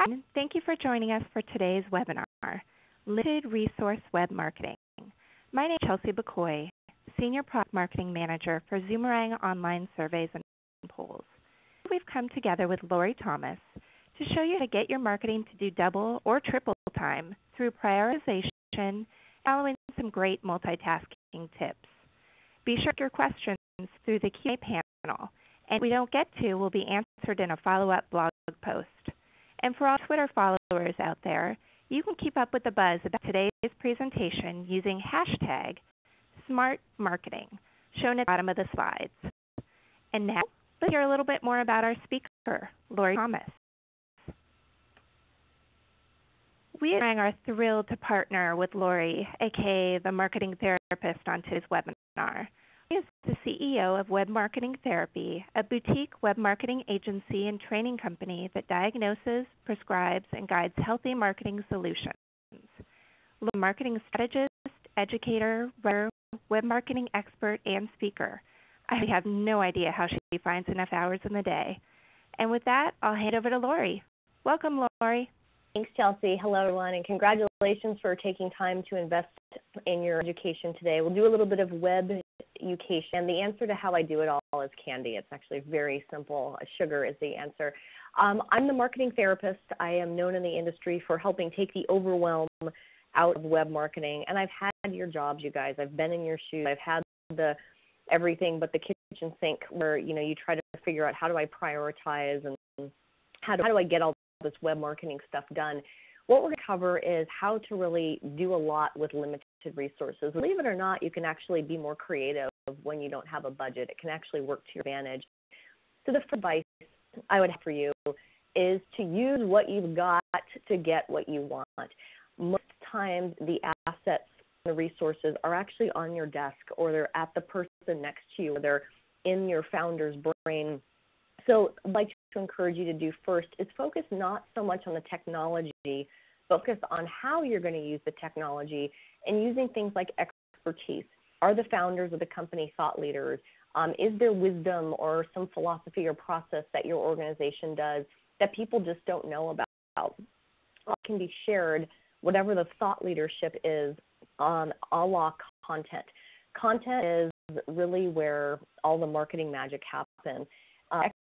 Hi, thank you for joining us for today's webinar, Limited Resource Web Marketing. My name is Chelsea McCoy, Senior Product Marketing Manager for Zoomerang Online Surveys and Polls. We've come together with Lorrie Thomas to show you how to get your marketing to do double or triple time through prioritization, following some great multitasking tips. Be sure to ask your questions through the Q&A panel, and if we don't get to, will be answered in a follow-up blog post. And for all Twitter followers out there, you can keep up with the buzz about today's presentation using hashtag #SmartMarketing, shown at the bottom of the slides. And now, let's hear a little bit more about our speaker, Lorrie Thomas. We at Zoomerang are thrilled to partner with Lorrie, aka the marketing therapist, on today's webinar. He is the CEO of Web Marketing Therapy, a boutique web marketing agency and training company that diagnoses, prescribes, and guides healthy marketing solutions. Lorrie is a marketing strategist, educator, writer, web marketing expert, and speaker. I have no idea how she finds enough hours in the day. And with that, I'll hand over to Lorrie. Welcome, Lorrie. Thanks, Chelsea. Hello, everyone, and congratulations for taking time to invest in your education today. We'll do a little bit of web education, and the answer to how I do it all is candy. It's actually very simple. Sugar is the answer. I'm the marketing therapist. I am known in the industry for helping take the overwhelm out of web marketing, and I've had your jobs, you guys. I've been in your shoes. I've had the everything but the kitchen sink where, you try to figure out how do I prioritize and how do I get all this web marketing stuff done. What we're going to cover is how to really do a lot with limited resources. Believe it or not, you can actually be more creative when you don't have a budget. It can actually work to your advantage. So the first advice I would have for you is to use what you've got to get what you want. Most times the assets, the resources are actually on your desk, or they're at the person next to you, or they're in your founder's brain. So I'd like to encourage you to do first is focus not so much on the technology, focus on how you're going to use the technology and using things like expertise. Are the founders of the company thought leaders? Is there wisdom or some philosophy or process that your organization does that people just don't know about? It can be shared, whatever the thought leadership is, a la content. Content is really where all the marketing magic happens.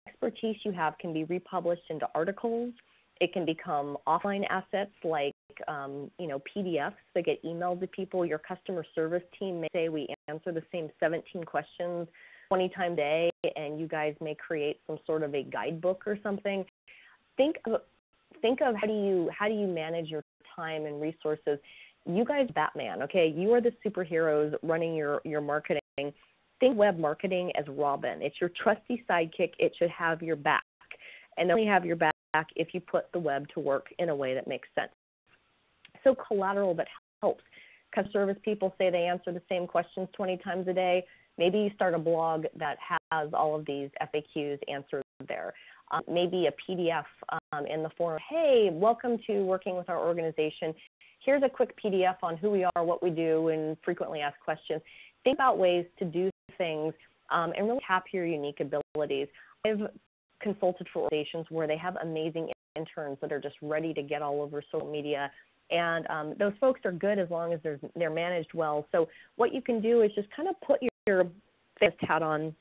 Expertise you have can be republished into articles. It can become offline assets like, PDFs that get emailed to people. Your customer service team may say we answer the same 17 questions 20 times a day, and you guys may create some sort of a guidebook or something. Think of how do you manage your time and resources. You guys, Batman, okay? You are the superheroes running your marketing. Think web marketing as Robin. It's your trusty sidekick. It should have your back, and only have your back if you put the web to work in a way that makes sense. So collateral that helps. Customer service people say they answer the same questions 20 times a day. Maybe you start a blog that has all of these FAQs answered there. Maybe a PDF in the form of, hey, welcome to working with our organization. Here's a quick PDF on who we are, what we do, and frequently asked questions. Think about ways to do things and really tap your unique abilities. I've consulted for organizations where they have amazing interns that are just ready to get all over social media, and those folks are good as long as they're managed well. So what you can do is just kind of put your therapist hat on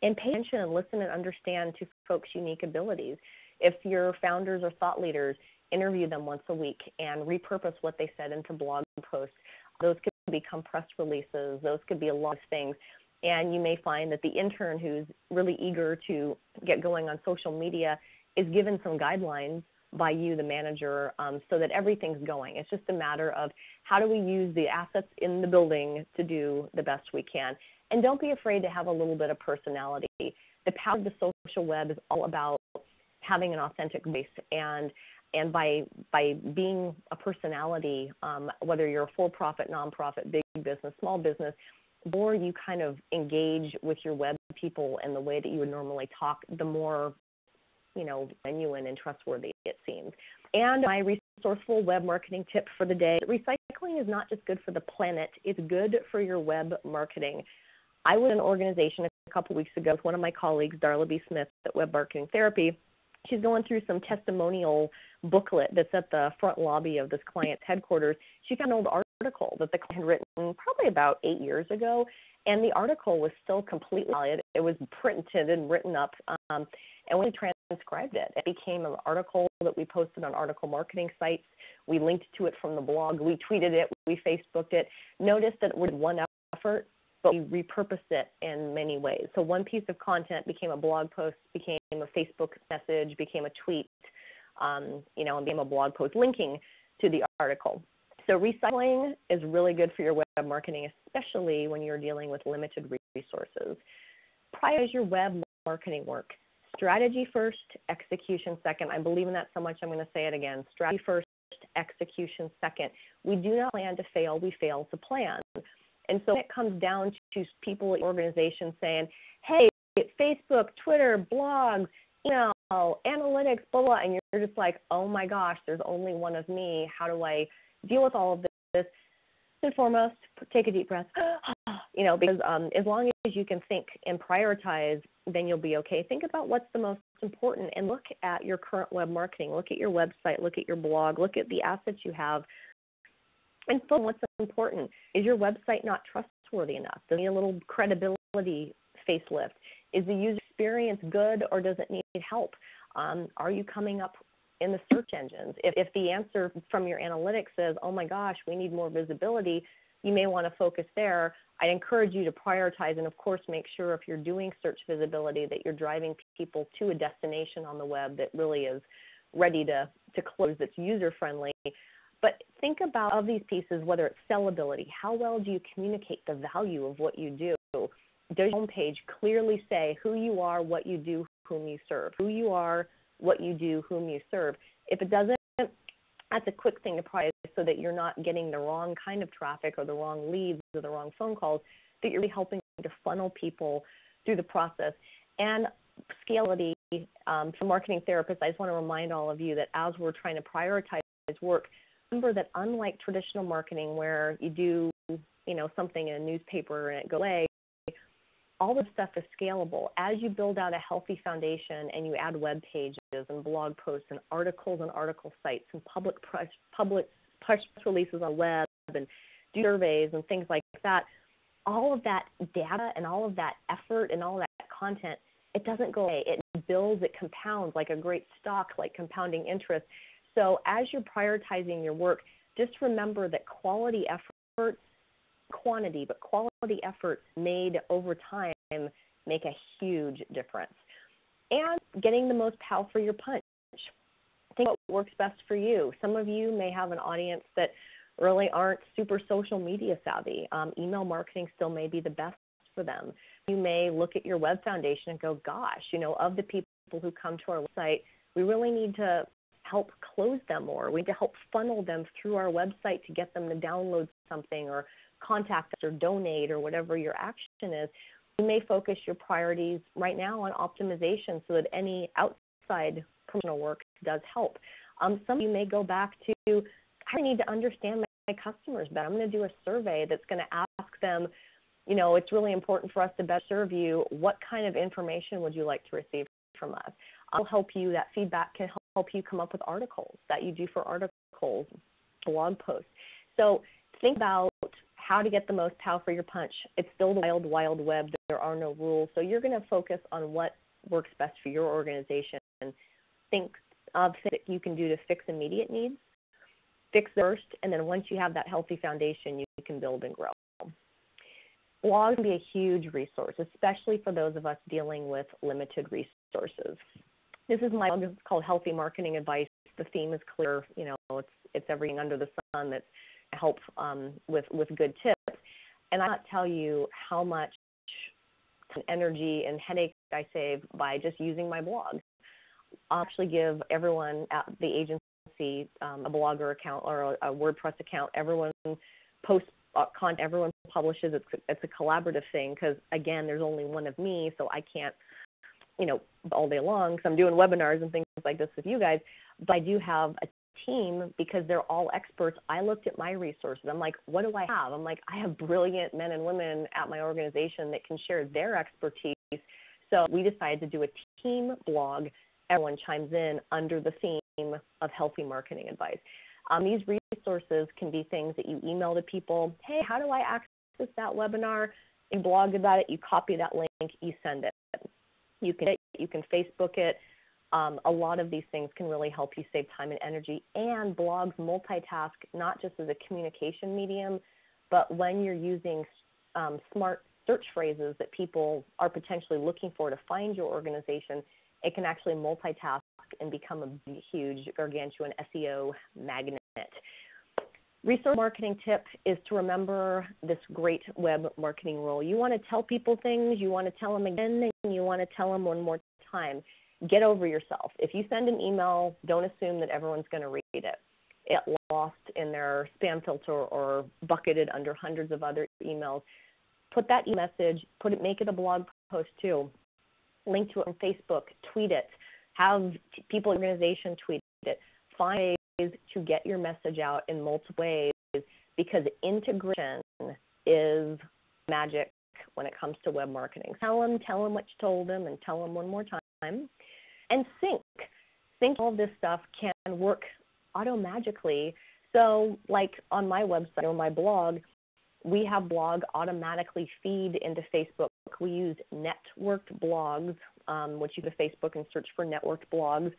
and pay attention and listen and understand to folks' unique abilities. If your founders or thought leaders, interview them once a week and repurpose what they said into blog posts. Those could become press releases. Those could be a lot of things. And you may find that the intern who's really eager to get going on social media is given some guidelines by you, the manager, so that everything's going. It's just a matter of how do we use the assets in the building to do the best we can. And don't be afraid to have a little bit of personality. The power of the social web is all about having an authentic voice, and by being a personality, whether you're a for-profit, nonprofit, big business, small business, the more you kind of engage with your web people in the way that you would normally talk, the more, genuine and trustworthy it seems. And my resourceful web marketing tip for the day, recycling is not just good for the planet, it's good for your web marketing. I was in an organization a couple weeks ago with one of my colleagues, Darla B. Smith at Web Marketing Therapy, she's going through some testimonial booklet that's at the front lobby of this client's headquarters. She found an old article that the client had written probably about 8 years ago, and the article was still completely valid. It was printed and written up, and we transcribed it. It became an article that we posted on article marketing sites. We linked to it from the blog. We tweeted it. We Facebooked it. Notice that it was one effort, but we repurposed it in many ways. So one piece of content became a blog post, became a Facebook message, became a tweet, and became a blog post linking to the article. So recycling is really good for your web marketing, especially when you're dealing with limited resources. Prioritize your web marketing work. Strategy first, execution second. I believe in that so much I'm going to say it again. Strategy first, execution second. We do not plan to fail, we fail to plan. And so when it comes down to people at organizations saying, hey, Facebook, Twitter, blogs, email, analytics, blah, blah, and you're just like, oh my gosh, there's only one of me. How do I deal with all of this? First and foremost, take a deep breath, because as long as you can think and prioritize, then you'll be okay. Think about what's the most important and look at your current web marketing. Look at your website, look at your blog, look at the assets you have, and focus on what's important. Is your website not trustworthy enough? Does it need a little credibility facelift? Is the user experience good or does it need help? Are you coming up in the search engines? If the answer from your analytics says, oh my gosh, we need more visibility, you may want to focus there. I'd encourage you to prioritize and, of course, make sure if you're doing search visibility that you're driving people to a destination on the web that really is ready to close, that's user-friendly. But think about, of these pieces, whether it's sellability, how well do you communicate the value of what you do? Does your homepage clearly say who you are, what you do, whom you serve? Who you are, what you do, whom you serve. If it doesn't, that's a quick thing to prioritize so that you're not getting the wrong kind of traffic or the wrong leads or the wrong phone calls, that you're really helping to funnel people through the process. And scalability, for marketing therapists, I just want to remind all of you that as we're trying to prioritize work, remember that unlike traditional marketing where you do, something in a newspaper and it goes away, all this stuff is scalable. As you build out a healthy foundation and you add web pages and blog posts and articles on article sites and public press releases on web and do surveys and things like that, all of that data and all of that effort and all of that content, it doesn't go away. It builds, it compounds like a great stock, like compounding interest. So as you're prioritizing your work, just remember that quality efforts, quantity, but quality efforts made over time make a huge difference. And getting the most pow for your punch. Think what works best for you. Some of you may have an audience that really aren't super social media savvy. Email marketing still may be the best for them. You may look at your web foundation and go, gosh, of the people who come to our website, we really need to help close them more. We need to help funnel them through our website to get them to download something or contact us or donate or whatever your action is. You may focus your priorities right now on optimization so that any outside promotional work does help. Some of you may go back to, I need to understand my customers better. I'm going to do a survey that's going to ask them, it's really important for us to better serve you. What kind of information would you like to receive from us? I'll help you. That feedback can help you come up with articles that you do for articles, blog posts. So think about how to get the most pow for your punch. It's still the wild, wild web. There are no rules. So you're going to focus on what works best for your organization. Think of things that you can do to fix immediate needs. Fix first, and then once you have that healthy foundation, you can build and grow. Blogs can be a huge resource, especially for those of us dealing with limited resources. This is my blog. It's called Healthy Marketing Advice. The theme is clear. It's everything under the sun that's help with good tips. And I cannot tell you how much energy and headache I save by just using my blog. I'll actually give everyone at the agency a Blogger account or a WordPress account. Everyone posts content, everyone publishes. It's a collaborative thing because, again, there's only one of me, so I can't, all day long because I'm doing webinars and things like this with you guys. But I do have a team because they're all experts. I looked at my resources. I'm like, what do I have? I'm like, I have brilliant men and women at my organization that can share their expertise. So we decided to do a team blog everyone chimes in under the theme of healthy marketing advice. These resources can be things that you email to people. Hey, how do I access that webinar? You blog about it, you copy that link, you send it. You can Facebook it. A lot of these things can really help you save time and energy. And blogs multitask not just as a communication medium, but when you're using smart search phrases that people are potentially looking for to find your organization, it can actually multitask and become a huge gargantuan SEO magnet. Resource marketing tip is to remember this great web marketing rule. You want to tell people things, you want to tell them again, and you want to tell them one more time. Get over yourself. If you send an email, don't assume that everyone's going to read it. It gets lost in their spam filter or bucketed under hundreds of other emails. Put that message, make it a blog post too. Link to it on Facebook, tweet it, have people in your organization tweet it. Find ways to get your message out in multiple ways, because integration is magic when it comes to web marketing. Tell them what you told them, and tell them one more time. And sync all of this stuff can work auto-magically. So like on my website or my blog, we have blog automatically feed into Facebook. We use networked blogs, which you go to Facebook and search for networked blogs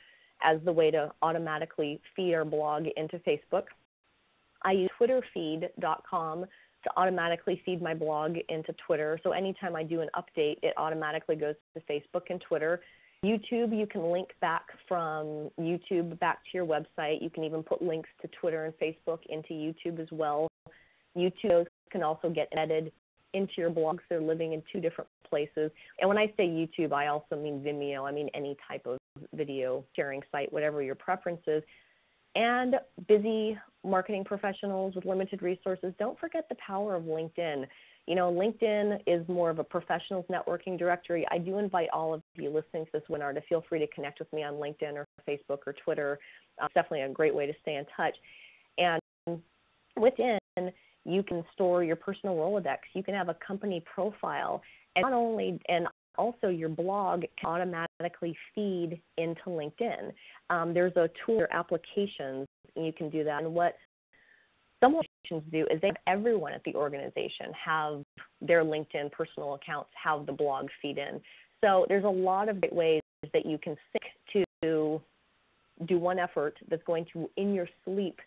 as the way to automatically feed our blog into Facebook. I use twitterfeed.com to automatically feed my blog into Twitter. So anytime I do an update, it automatically goes to Facebook and Twitter. YouTube, you can link back from YouTube back to your website. You can even put links to Twitter and Facebook into YouTube as well. YouTube can also get embedded into your blogs. They're living in two different places. And when I say YouTube, I also mean Vimeo. I mean any type of video sharing site, whatever your preference is. And busy marketing professionals with limited resources, don't forget the power of LinkedIn. You know, LinkedIn is more of a professionals networking directory. I do invite all of you listening to this webinar to feel free to connect with me on LinkedIn or Facebook or Twitter. It's definitely a great way to stay in touch. And within, you can store your personal Rolodex. You can have a company profile, and also your blog can automatically feed into LinkedIn. There's a tool or applications, and you can do that. And what some organizations do is they have everyone at the organization have their LinkedIn personal accounts, have the blog feed in. So there's a lot of great ways that you can sync to do one effort that's going to, in your sleep,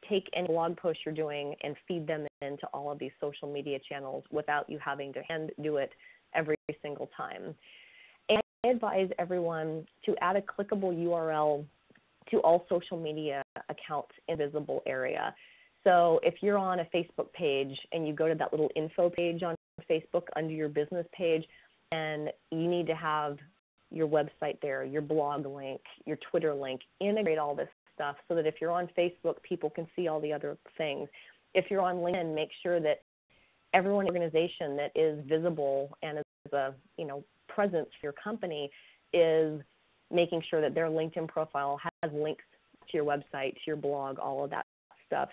take any blog posts you're doing and feed them into all of these social media channels without you having to hand do it every single time. And I advise everyone to add a clickable URL to all social media accounts in a visible area. So if you're on a Facebook page and you go to that little info page on Facebook under your business page, and you need to have your website there, your blog link, your Twitter link, integrate all this stuff so that if you're on Facebook, people can see all the other things. If you're on LinkedIn, make sure that everyone in the organization that is visible and is a presence for your company is making sure that their LinkedIn profile has links to your website, to your blog, all of that stuff.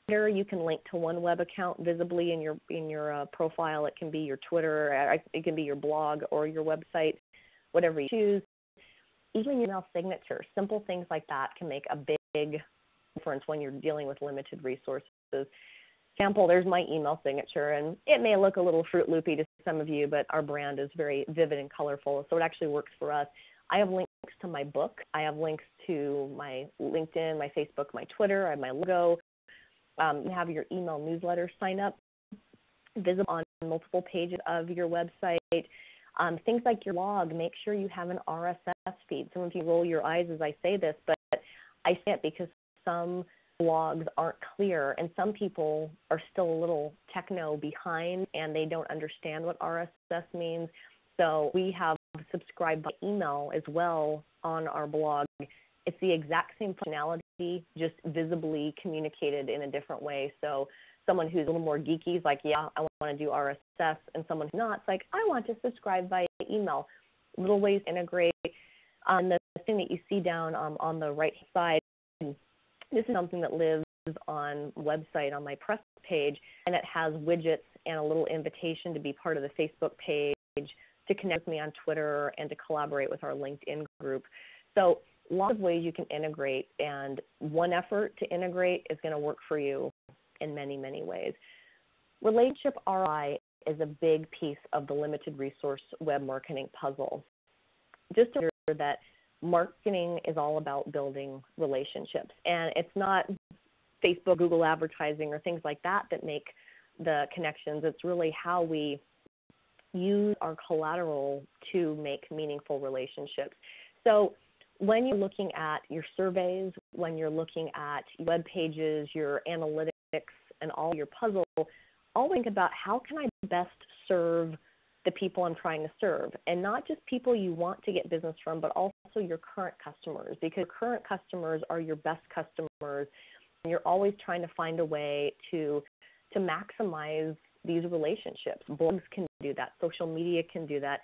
Twitter, you can link to one web account visibly in your profile. It can be your Twitter, it can be your blog or your website, whatever you choose. Even your email signature, simple things like that can make a big difference when you're dealing with limited resources. For example, there's my email signature, and it may look a little Fruit Loopy to some of you, but our brand is very vivid and colorful, so it actually works for us. I have links to my book. I have links to my LinkedIn, my Facebook, my Twitter. I have my logo. You have your email newsletter sign up visible on multiple pages of your website. Things like your blog, make sure you have an RSS feed. Some of you roll your eyes as I say this, but I say it because some blogs aren't clear, and some people are still a little techno behind, and they don't understand what RSS means. So we have subscribe by email as well on our blog. It's the exact same functionality, just visibly communicated in a different way. So someone who's a little more geeky is like, yeah, I want to do RSS, and someone who's not, it's like, I want to subscribe by email. Little ways to integrate. The thing that you see down on the right side, this is something that lives on website on my press page, and it has widgets and a little invitation to be part of the Facebook page, to connect with me on Twitter, and to collaborate with our LinkedIn group. So lots of ways you can integrate, and one effort to integrate is going to work for you in many, many ways. Relationship ROI is a big piece of the limited resource web marketing puzzle. Just to remember that marketing is all about building relationships, and it's not Facebook, Google advertising, or things like that that make the connections. It's really how we use our collateral to make meaningful relationships. So when you're looking at your surveys, when you're looking at web pages, your analytics, and all your puzzle, always think about how can I best serve the people I'm trying to serve, and not just people you want to get business from, but also your current customers, because current customers are your best customers, and you're always trying to find a way to maximize these relationships. Blogs can do that. Social media can do that.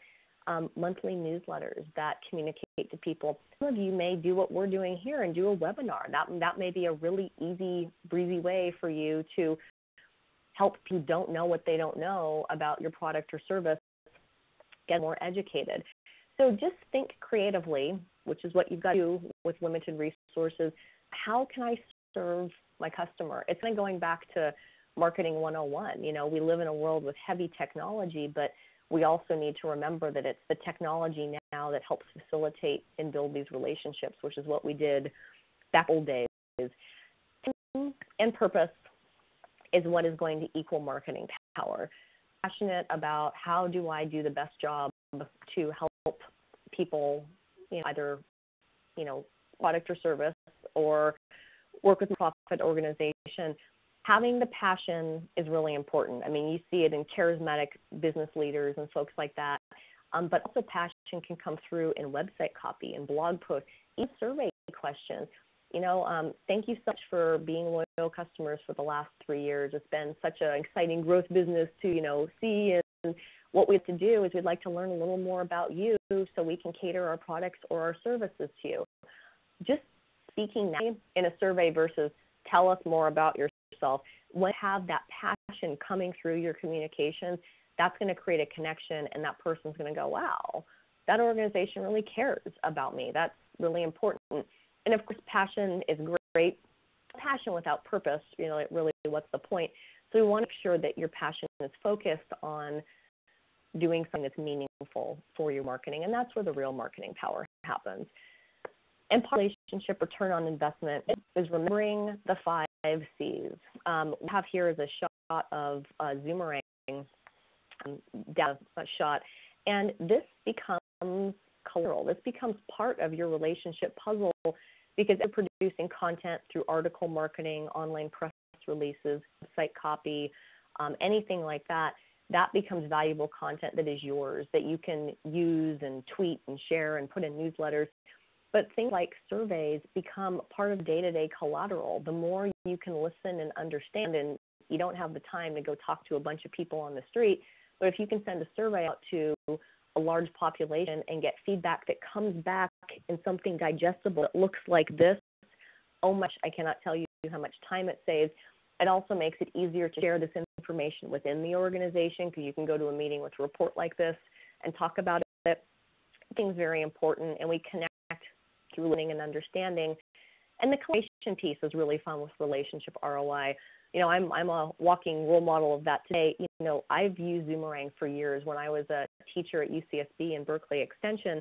Monthly newsletters that communicate to people. Some of you may do what we're doing here and do a webinar. That may be a really easy, breezy way for you to help people who don't know what they don't know about your product or service get more educated. So just think creatively, which is what you've got to do with limited resources. How can I serve my customer? It's kind of going back to marketing 101. You know, we live in a world with heavy technology, but we also need to remember that it's the technology now that helps facilitate and build these relationships, which is what we did back old days. And purpose is what is going to equal marketing power. Passionate about how do I do the best job to help people, either, product or service, or work with a profit organization. Having the passion is really important. I mean, you see it in charismatic business leaders and folks like that, but also passion can come through in website copy and blog posts, even survey questions. Thank you so much for being loyal customers for the last 3 years. It's been such an exciting growth business to, see, and what we have to do is we'd like to learn a little more about you so we can cater our products or our services to you. Just speaking now in a survey versus tell us more about yourself. When you have that passion coming through your communications, that's going to create a connection, and that person's going to go, wow, that organization really cares about me. That's really important. And of course, passion is great. Passion without purpose, really, what's the point? So we want to make sure that your passion is focused on doing something that's meaningful for your marketing, and that's where the real marketing power happens. And relationship return on investment is remembering the 5 C's. We have here is a shot of Zoomerang data shot, and this becomes collateral. This becomes part of your relationship puzzle because you're producing content through article marketing, online press releases, site copy, anything like that. That becomes valuable content that is yours, that you can use and tweet and share and put in newsletters. But things like surveys become part of day-to-day collateral. The more you can listen and understand, and you don't have the time to go talk to a bunch of people on the street, but if you can send a survey out to a large population and get feedback that comes back in something digestible that looks like this, oh my gosh, I cannot tell you how much time it saves. It also makes it easier to share this information within the organization because you can go to a meeting with a report like this and talk about it. I think it's very important, and we connect through learning and understanding. And the collaboration piece is really fun with relationship ROI. I'm a walking role model of that today. I've used Zoomerang for years. When I was a teacher at UCSB and Berkeley Extension,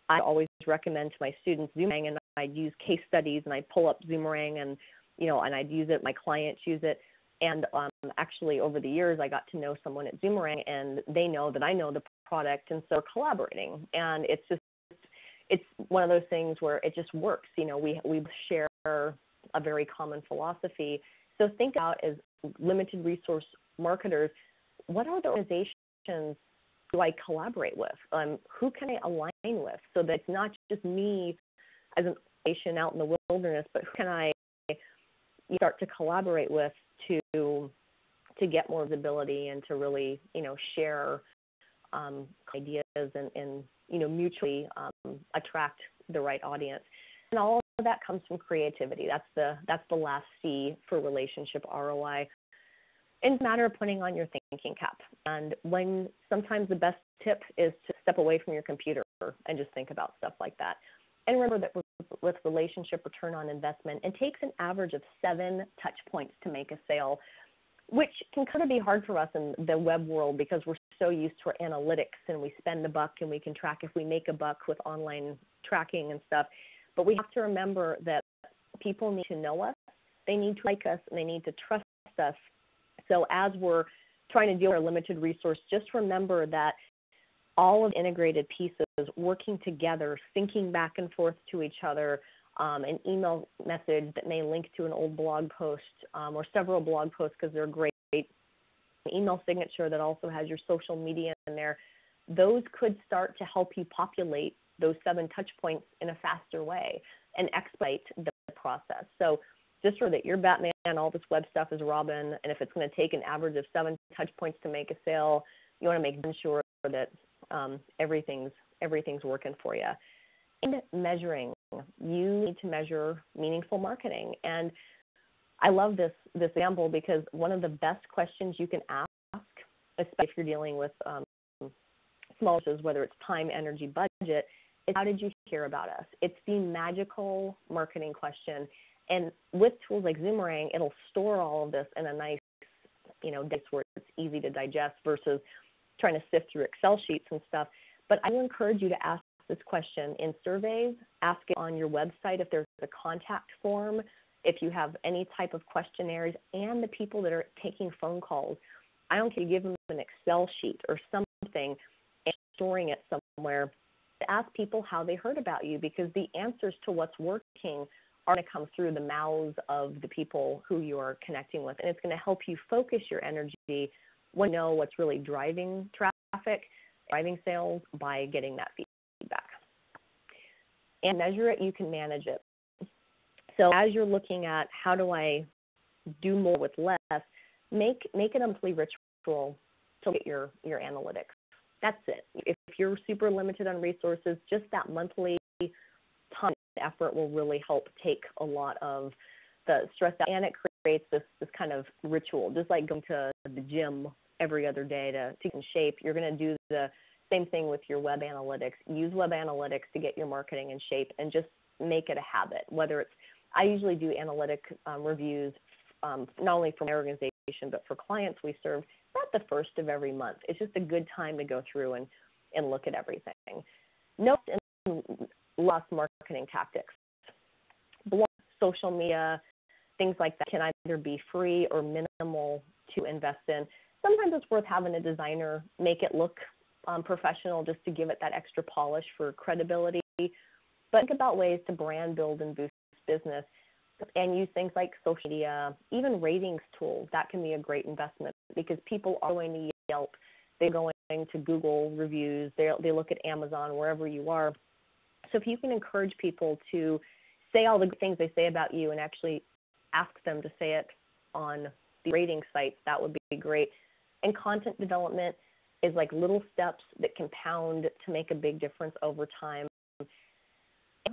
I always recommend to my students Zoomerang, and I'd use case studies, and I'd pull up Zoomerang, and and I'd use it. My clients use it. And actually, over the years, I got to know someone at Zoomerang, and they know that I know the product, and so we're collaborating. And it's one of those things where it just works. We share a very common philosophy. So think about, as limited resource marketers, what are the organizations do I collaborate with? Who can I align with so that it's not just me as an organization out in the wilderness, but who can I start to collaborate with to get more visibility and to really, share ideas and mutually attract the right audience. And all of that comes from creativity. That's the last C for relationship ROI. And it's a matter of putting on your thinking cap. And sometimes the best tip is to step away from your computer and just think about stuff like that. And remember that with relationship return on investment, it takes an average of 7 touch points to make a sale, which can kind of be hard for us in the web world because we're so used to our analytics and we spend a buck and we can track if we make a buck with online tracking and stuff. But we have to remember that people need to know us, they need to like us, and they need to trust us. So as we're trying to deal with our limited resource, just remember that all of the integrated pieces working together, syncing back and forth to each other, an email message that may link to an old blog post or several blog posts because they're great, an email signature that also has your social media in there, those could start to help you populate those 7 touch points in a faster way and expedite the process. So just so that you're Batman, all this web stuff is Robin, and if it's going to take an average of 7 touch points to make a sale, you want to make sure that everything's working for you. And measuring, you need to measure meaningful marketing. And I love this example because one of the best questions you can ask, especially if you're dealing with small issues, whether it's time, energy, budget, is how did you hear about us? It's the magical marketing question. And with tools like Zoomerang, it'll store all of this in a nice, dice where it's easy to digest versus trying to sift through Excel sheets and stuff. But I will encourage you to ask this question in surveys, ask it on your website if there's a contact form, if you have any type of questionnaires, and the people that are taking phone calls. I don't care if you give them an Excel sheet or something and storing it somewhere to ask people how they heard about you, because the answers to what's working are going to come through the mouths of the people who you are connecting with, and it's going to help you focus your energy when you know what's really driving traffic, driving sales by getting that feedback. And measure it, you can manage it. So as you're looking at how do I do more with less, make it a monthly ritual to get your analytics. That's it. If you're super limited on resources, just that monthly time effort will really help take a lot of the stress out, and it creates this kind of ritual, just like going to the gym every other day to get in shape. You're going to do the same thing with your web analytics. Use web analytics to get your marketing in shape and just make it a habit. Whether it's, I usually do analytic reviews, not only for my organization, but for clients we serve, about the first of every month. It's just a good time to go through and look at everything. Note and lost marketing tactics. Blog, social media, things like that can either be free or minimal to invest in. Sometimes it's worth having a designer make it look professional just to give it that extra polish for credibility. But think about ways to brand build and boost business and use things like social media, even ratings tools. That can be a great investment because people are going to Yelp, they're going to Google reviews, they look at Amazon, wherever you are. So if you can encourage people to say all the good things they say about you and actually ask them to say it on the rating sites, that would be great. And content development is like little steps that compound to make a big difference over time.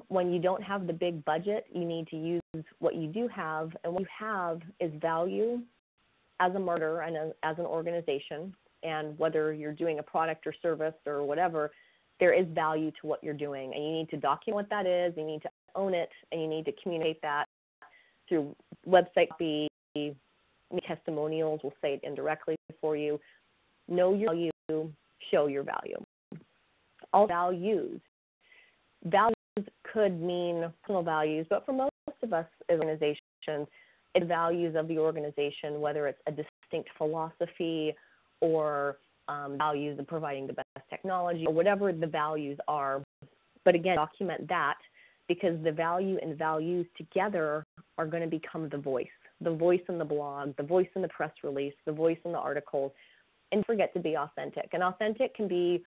When you don't have the big budget, you need to use what you do have, and what you have is value as a marketer and as an organization, and whether you're doing a product or service or whatever, there is value to what you're doing, and you need to document what that is, you need to own it, and you need to communicate that through website copy, testimonials will say it indirectly for you. Know your value, show your value. All values could mean personal values, but for most of us as organizations, it's values of the organization, whether it's a distinct philosophy or values of providing the best technology or whatever the values are. But again, document that because the value and values together are going to become the voice in the blog, the voice in the press release, the voice in the articles, and don't forget to be authentic. And authentic can be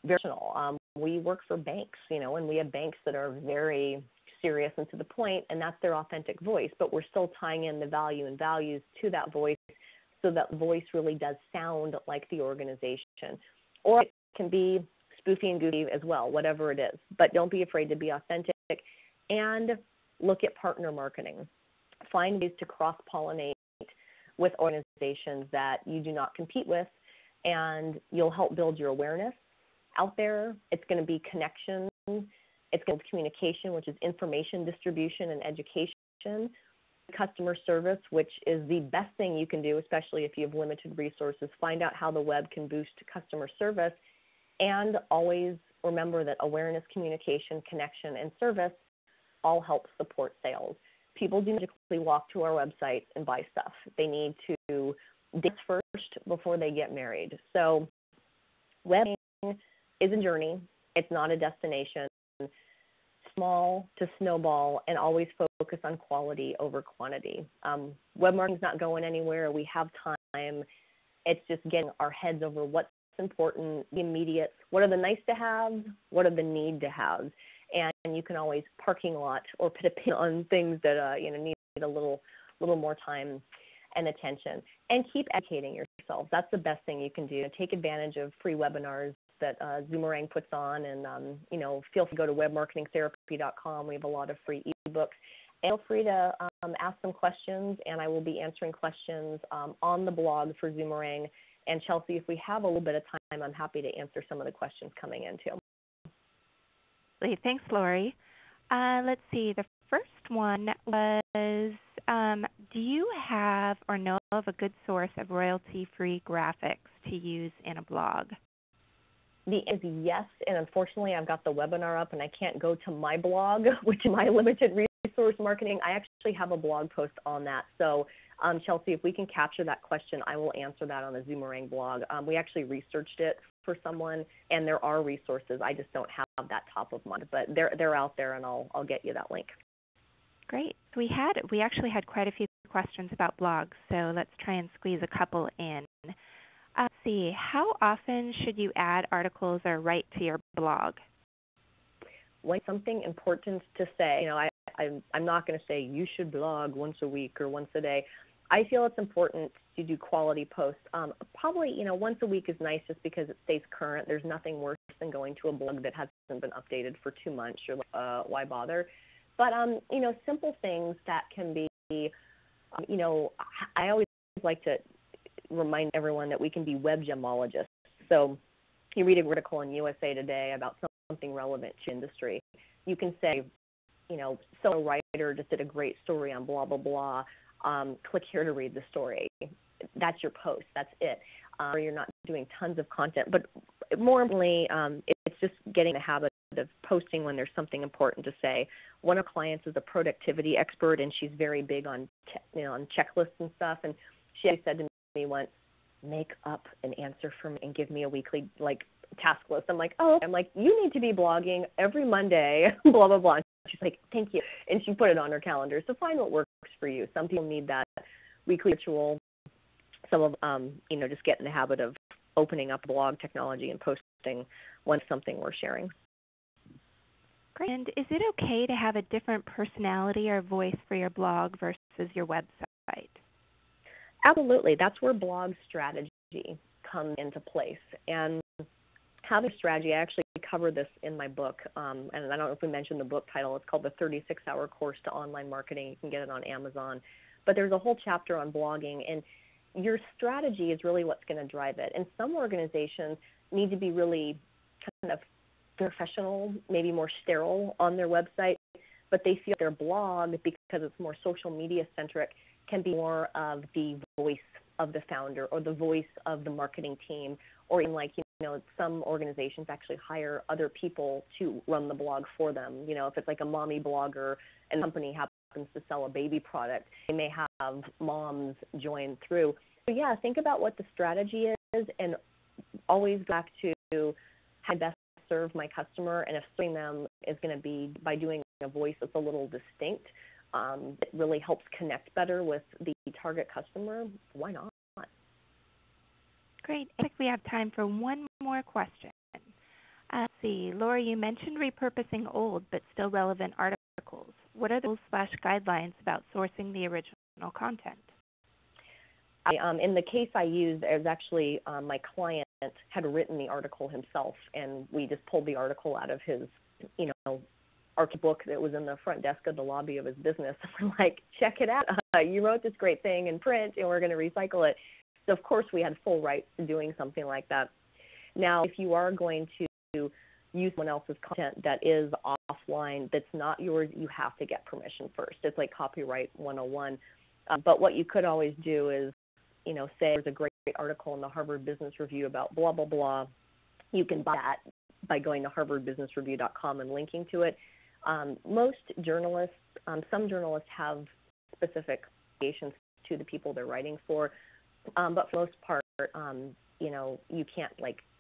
very personal. We work for banks, and we have banks that are very serious and to the point, and that's their authentic voice, but we're still tying in the value and values to that voice so that voice really does sound like the organization. Or it can be spoofy and goofy as well, whatever it is. But don't be afraid to be authentic and look at partner marketing. Find ways to cross-pollinate with organizations that you do not compete with, and you'll help build your awareness out there. It's going to be connections, It's going to build communication, which is information distribution and education. Customer service, which is the best thing you can do, especially if you have limited resources. Find out how the web can boost customer service, and always remember that awareness, communication, connection, and service all help support sales. People do magically walk to our website and buy stuff. They need to dance first before they get married. So webbing is a journey. It's not a destination. Small to snowball, and always focus on quality over quantity. Web marketing's not going anywhere. We have time. It's just getting our heads over what's important, the immediate, what are the nice to haves, what are the need to haves, and you can always parking lot or put a pin on things that need a little more time and attention. And keep educating yourself. That's the best thing you can do. Take advantage of free webinars that Zoomerang puts on, and feel free to go to webmarketingtherapy.com. We have a lot of free ebooks. And feel free to ask some questions, and I will be answering questions on the blog for Zoomerang. And Chelsea, if we have a little bit of time, I'm happy to answer some of the questions coming in too. Thanks, Lorrie. Let's see. The first one was, do you have or know of a good source of royalty-free graphics to use in a blog? The answer is yes, and unfortunately I've got the webinar up and I can't go to my blog, which is my limited resource marketing. I actually have a blog post on that. So Chelsea, if we can capture that question, I will answer that on the Zoomerang blog. We actually researched it for someone, and there are resources. I just don't have that top of mind, but they're out there, and I'll get you that link. Great. We actually had quite a few questions about blogs, so let's try and squeeze a couple in. Let's see, how often should you add articles or write to your blog? When something important to say, I'm not going to say you should blog once a week or once a day. I feel it's important to do quality posts. Probably, once a week is nice just because it stays current. There's nothing worse than going to a blog that hasn't been updated for 2 months. You're like, why bother? But, simple things that can be, I always like to remind everyone that we can be web gemologists. So you read an article in USA Today about something relevant to industry. You can say, so a writer just did a great story on blah, blah, blah. Click here to read the story. That's your post. That's it. Or you're not doing tons of content. But more importantly, it's just getting the habit of posting when there's something important to say. One of our clients is a productivity expert, and she's very big on on checklists and stuff. And she said to me once, make up an answer for me and give me a weekly task list. I'm like, oh, you need to be blogging every Monday, blah, blah, blah. She's like, thank you. And she put it on her calendar. So find what works for you. Some people need that weekly ritual. Some of just get in the habit of opening up blog technology and posting when something we're sharing. Great. And is it okay to have a different personality or voice for your blog versus your website? Absolutely. That's where blog strategy comes into place. And having a strategy, I actually cover this in my book, and I don't know if we mentioned the book title. It's called The 36-Hour Course to Online Marketing. You can get it on Amazon. But there's a whole chapter on blogging, and your strategy is really what's going to drive it. And some organizations need to be really kind of professional, maybe more sterile on their website, but they feel their blog, because it's more social media centric, can be more of the voice of the founder or the voice of the marketing team, or even some organizations actually hire other people to run the blog for them. If it's like a mommy blogger and the company happens to sell a baby product, they may have moms join through. So yeah, think about what the strategy is, and always go back to how I best serve my customer, and if serving them is going to be by doing a voice that's a little distinct, it really helps connect better with the target customer, why not? Great. I think we have time for one more question. Let's see. Lorrie, you mentioned repurposing old but still relevant articles. What are the rules/guidelines about sourcing the original content? In the case I used, it was actually my client had written the article himself, and we just pulled the article out of his, art book that was in the front desk of the lobby of his business. We're like, check it out. You wrote this great thing in print, and we're going to recycle it. So, of course, we had full rights to doing something like that. Now, if you are going to use someone else's content that is off offline that's not yours, you have to get permission first. It's like copyright 101. But what you could always do is, say there's a great article in the Harvard Business Review about blah, blah, blah. You can buy that by going to harvardbusinessreview.com and linking to it. Most journalists, some journalists have specific affiliations to the people they're writing for, but for the most part, you can't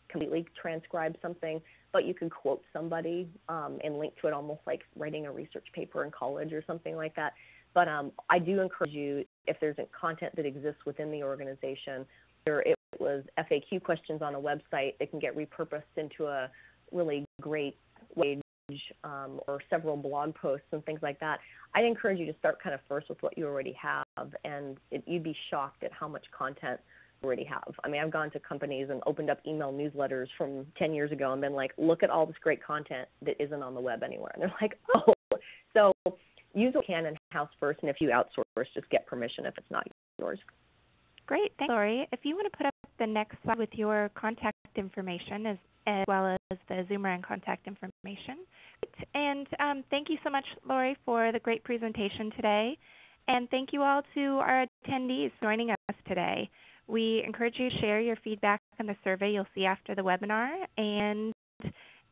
completely transcribe something, but you can quote somebody and link to it, almost like writing a research paper in college or something like that. But I do encourage you, if there's content that exists within the organization, or it was FAQ questions on a website that can get repurposed into a really great page or several blog posts and things like that, I'd encourage you to start kind of first with what you already have, and you'd be shocked at how much content you already have. I mean, I've gone to companies and opened up email newsletters from 10 years ago and been like, look at all this great content that isn't on the web anywhere. And they're like, oh. So use what you can in-house first, and if you outsource, just get permission if it's not yours. Great. Thanks, Lorrie. If you want to put up the next slide with your contact information as well as the Zoomerang contact information. And thank you so much, Lorrie, for the great presentation today. And thank you all to our attendees joining us today. We encourage you to share your feedback on the survey you'll see after the webinar. And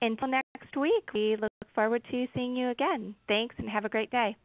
until next week, we look forward to seeing you again. Thanks, and have a great day.